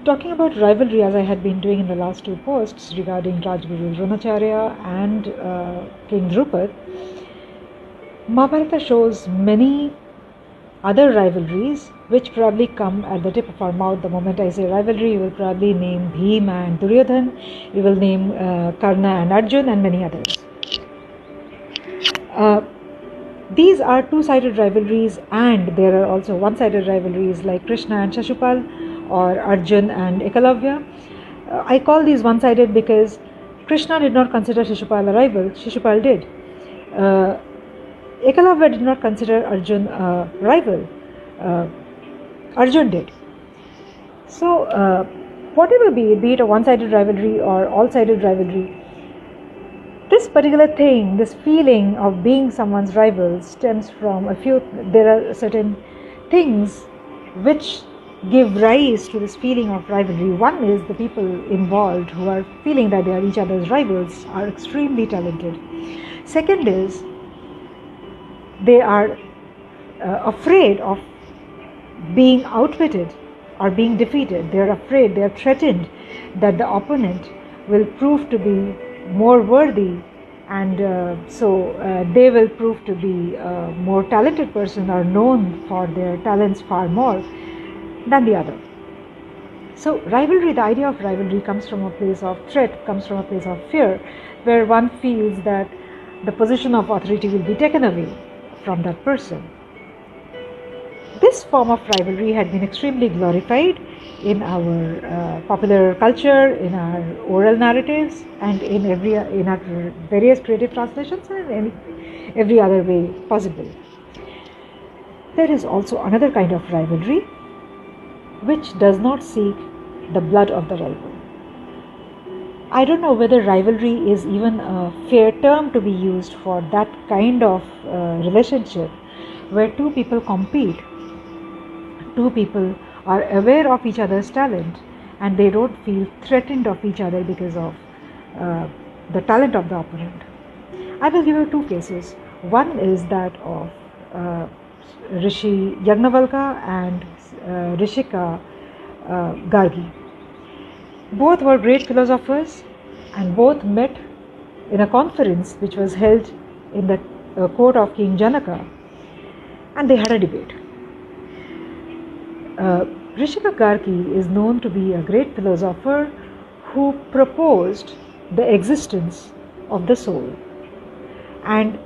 talking about rivalry, as I had been doing in the last two posts regarding Rajguru Dronacharya and King Drupad, Mahabharata shows many other rivalries which probably come at the tip of our mouth. The moment I say rivalry, you will probably name Bhima and Duryodhan, you will name Karna and Arjun, and many others. These are two-sided rivalries, and there are also one-sided rivalries like Krishna and Shashupal or Arjun and Ekalavya. I call these one-sided because Krishna did not consider Shashupal a rival, Shashupal did. Ekalavya did not consider Arjun a rival, Arjun did. So, whatever be it a one-sided rivalry or all-sided rivalry, this particular thing, this feeling of being someone's rival stems from there are certain things which give rise to this feeling of rivalry. One is the people involved who are feeling that they are each other's rivals are extremely talented. Second is they are afraid of being outwitted or being defeated. They are afraid, they are threatened that the opponent will prove to be more worthy, and so they will prove to be a more talented person or known for their talents far more than the other. So rivalry, the idea of rivalry comes from a place of threat, comes from a place of fear, where one feels that the position of authority will be taken away from that person. This form of rivalry had been extremely glorified in our popular culture, in our oral narratives, and in our various creative translations, and in every other way possible. There is also another kind of rivalry which does not seek the blood of the rival. I don't know whether rivalry is even a fair term to be used for that kind of relationship where two people compete, two people are aware of each other's talent and they don't feel threatened of each other because of the talent of the opponent. I will give you two cases. One is that of Rishi Yagnavalkya and Rishika Gargi. Both were great philosophers and both met in a conference which was held in the court of King Janaka, and they had a debate. Rishika Gargi is known to be a great philosopher who proposed the existence of the soul, and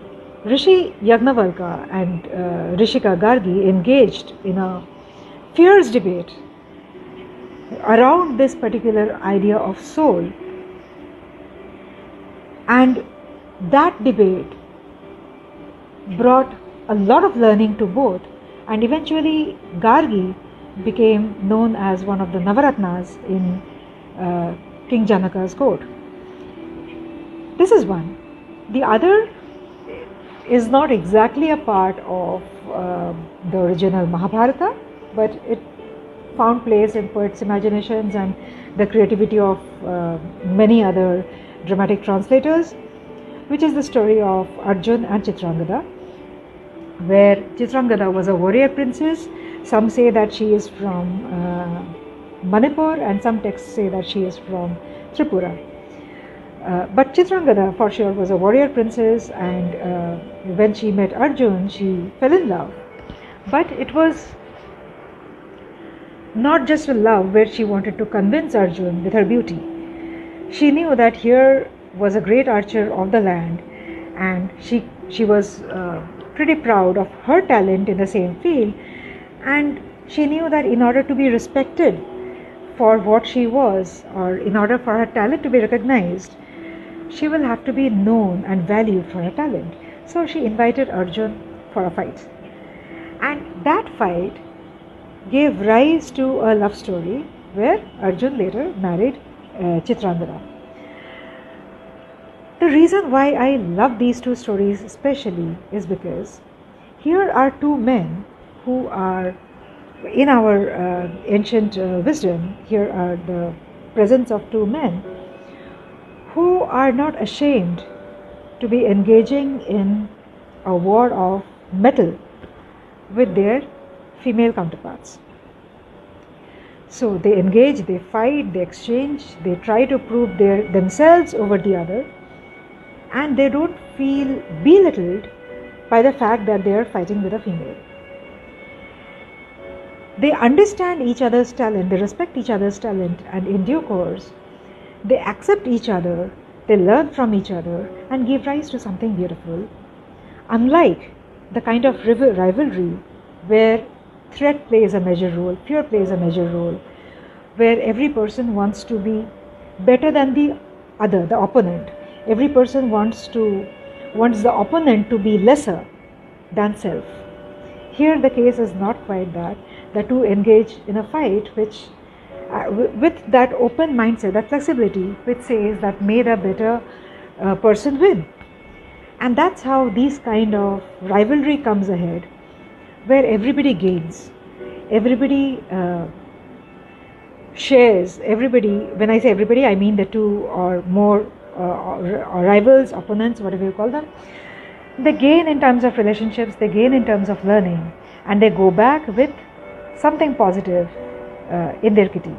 Rishi Yagnavalkya and Rishika Gargi engaged in a fierce debate around this particular idea of soul, and that debate brought a lot of learning to both, and eventually Gargi became known as one of the Navaratnas in King Janaka's court. This is one. The other is not exactly a part of the original Mahabharata, but it found place in poets' imaginations and the creativity of many other dramatic translators, which is the story of Arjun and Chitrangada, where Chitrangada was a warrior princess. Some say that she is from Manipur, and some texts say that she is from Tripura. But Chitrangada for sure was a warrior princess, and when she met Arjun, she fell in love. But it was not just a love where she wanted to convince Arjun with her beauty. She knew that here was a great archer of the land, and she was pretty proud of her talent in the same field, and she knew that in order to be respected for what she was, or in order for her talent to be recognized, she will have to be known and valued for her talent. So she invited Arjun for a fight, and that fight gave rise to a love story where Arjun later married Chitrangada. The reason why I love these two stories especially is because here are two men who are, in our ancient wisdom, here are the presence of two men who are not ashamed to be engaging in a war of metal with their female counterparts. So they engage, they fight, they exchange, they try to prove themselves over the other, and they don't feel belittled by the fact that they are fighting with a female. They understand each other's talent, they respect each other's talent, and in due course, they accept each other, they learn from each other, and give rise to something beautiful. Unlike the kind of rivalry where threat plays a major role, fear plays a major role, where every person wants to be better than the other, the opponent. Every person wants the opponent to be lesser than self. Here the case is not quite that. The two engage in a fight which with that open mindset, that flexibility which says that may the better person win. And that's how this kind of rivalry comes ahead, where everybody gains, everybody shares, everybody, when I say everybody, I mean the two or more or rivals, opponents, whatever you call them, they gain in terms of relationships, they gain in terms of learning, and they go back with something positive in their kitty.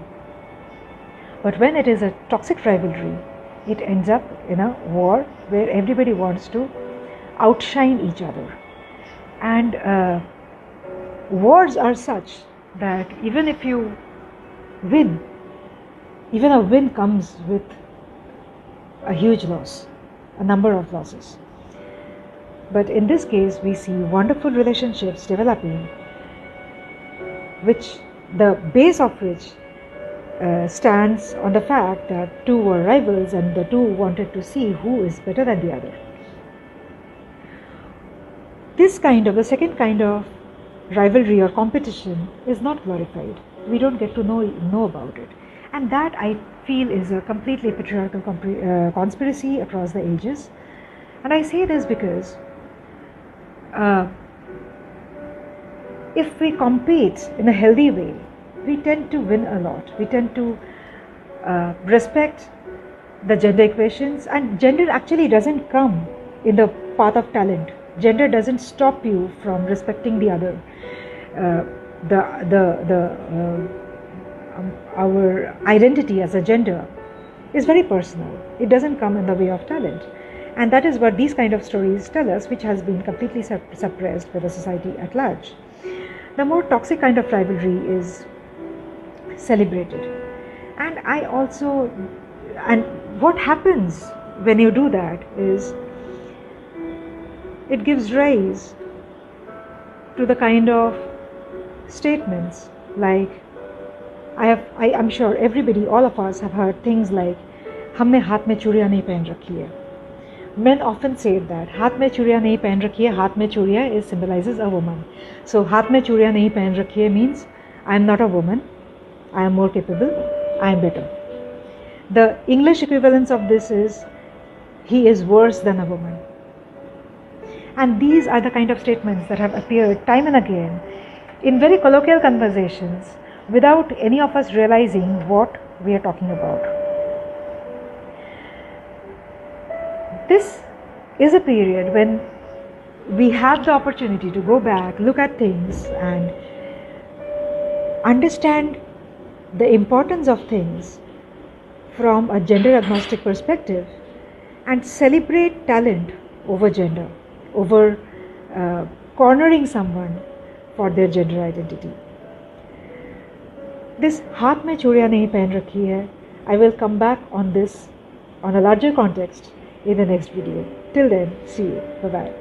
But when it is a toxic rivalry, it ends up in a war where everybody wants to outshine each other. And wars are such that even if you win, even a win comes with a huge loss, a number of losses. But in this case, we see wonderful relationships developing, which the base of which stands on the fact that two were rivals and the two wanted to see who is better than the other. The second kind of rivalry or competition is not glorified. We don't get to know about it. And that, I feel, is a completely patriarchal conspiracy across the ages. And I say this because if we compete in a healthy way, we tend to win a lot. We tend to respect the gender equations, and gender actually doesn't come in the path of talent. Gender doesn't stop you from respecting the other. Our identity as a gender is very personal. It doesn't come in the way of talent. And that is what these kind of stories tell us, which has been completely suppressed by the society at large. The more toxic kind of rivalry is celebrated. And what happens when you do that is it gives rise to the kind of statements like, I'm sure everybody, all of us have heard things like, हमने हाथ में चूड़ियाँ नहीं पहन रखी है. Men often say that हाथ में चूड़ियाँ नहीं पहन रखी है, हाथ में चूड़ियाँ symbolizes a woman. So हाथ में चूड़ियाँ नहीं पहन रखी है means I am not a woman, I am more capable, I am better. The English equivalence of this is he is worse than a woman. And these are the kind of statements that have appeared time and again in very colloquial conversations without any of us realizing what we are talking about. This is a period when we have the opportunity to go back, look at things, and understand the importance of things from a gender agnostic perspective, and celebrate talent over gender, over cornering someone for their gender identity. This हाथ में चूड़ियाँ नहीं पहन रखी है, I will come back on this on a larger context in the next video. Till then, see you. Bye-bye.